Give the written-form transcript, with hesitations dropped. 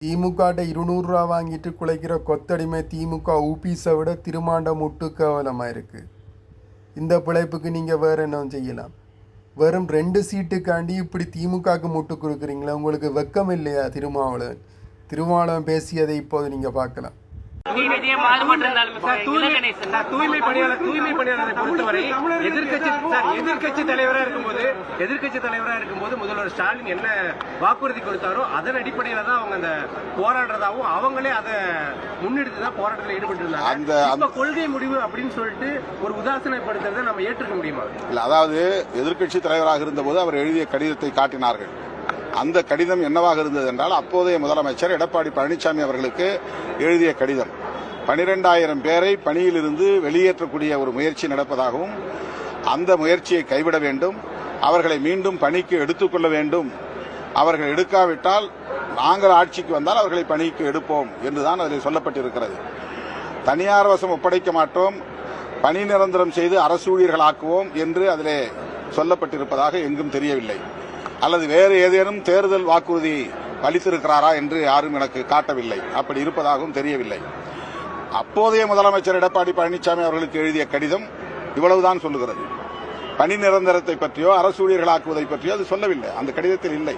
திமுக 200 ரூபா வாங்கிட்டு குலைக்கிற கொத்தடிமை திமுக ஊபிஸை விட திருமாண்ட முட்டு கேவலமாக இருக்குது. இந்த பிழைப்புக்கு நீங்கள் வேறு என்ன செய்யலாம்? வெறும் 2 சீட்டுக்காண்டி இப்படி திமுகவுக்கு முட்டு கொடுக்குறீங்களா? உங்களுக்கு வெக்கம் இல்லையா? திருமாவளவன் பேசியதை இப்போது நீங்கள் பார்க்கலாம். தூய்மை பணியாளரை பொறுத்தவரை எதிர்கட்சி தலைவராக இருக்கும்போது முதல்வர் ஸ்டாலின் என்ன வாக்குறுதி கொடுத்தாரோ அதன் அடிப்படையில தான் அவங்க அந்த போராடுறதாவும் அவங்களே அதை முன்னெடுத்து தான் போராட்டத்தில் ஈடுபட்டு இருந்தாங்க. கொள்கை முடிவு அப்படின்னு சொல்லிட்டு ஒரு உதாசீனப்படுத்துறதை நம்ம ஏற்றுக்க முடியுமா? அதாவது எதிர்கட்சி தலைவராக இருந்தபோது அவர் எழுதிய கடிதத்தை காட்டினார்கள். அந்த கடிதம் என்னவாக இருந்தது என்றால், அப்போதைய முதலமைச்சர் எடப்பாடி பழனிசாமி அவர்களுக்கு எழுதிய கடிதம் 12,000 பேரை பணியிலிருந்து வெளியேற்றக்கூடிய ஒரு முயற்சி நடப்பதாகவும், அந்த முயற்சியை கைவிட வேண்டும், அவர்களை மீண்டும் பணிக்கு எடுத்துக்கொள்ள வேண்டும், அவர்கள் எடுக்காவிட்டால் நாங்கள் ஆட்சிக்கு வந்தால் அவர்களை பணிக்கு எடுப்போம் என்றுதான் அதில் சொல்லப்பட்டிருக்கிறது. தனியார் வசம் ஒப்படைக்க மாட்டோம், பணி நிரந்தரம் செய்து அரசு ஊழியர்களாக்குவோம் என்று அதிலே சொல்லப்பட்டிருப்பதாக எங்கும் தெரியவில்லை. அல்லது வேறு ஏதேனும் தேர்தல் வாக்குறுதி அளித்திருக்கிறாரா என்று யாரும் எனக்கு காட்டவில்லை. அப்படி இருப்பதாகவும் தெரியவில்லை. அப்போதைய முதலமைச்சர் எடப்பாடி பழனிசாமி அவர்களுக்கு எழுதிய கடிதம் இவ்வளவுதான் சொல்லுகிறது. பணி நிரந்தரத்தை பற்றியோ அரசு ஊழியர்களாக்குவதை பற்றியோ அது சொல்லவில்லை, அந்த கடிதத்தில் இல்லை.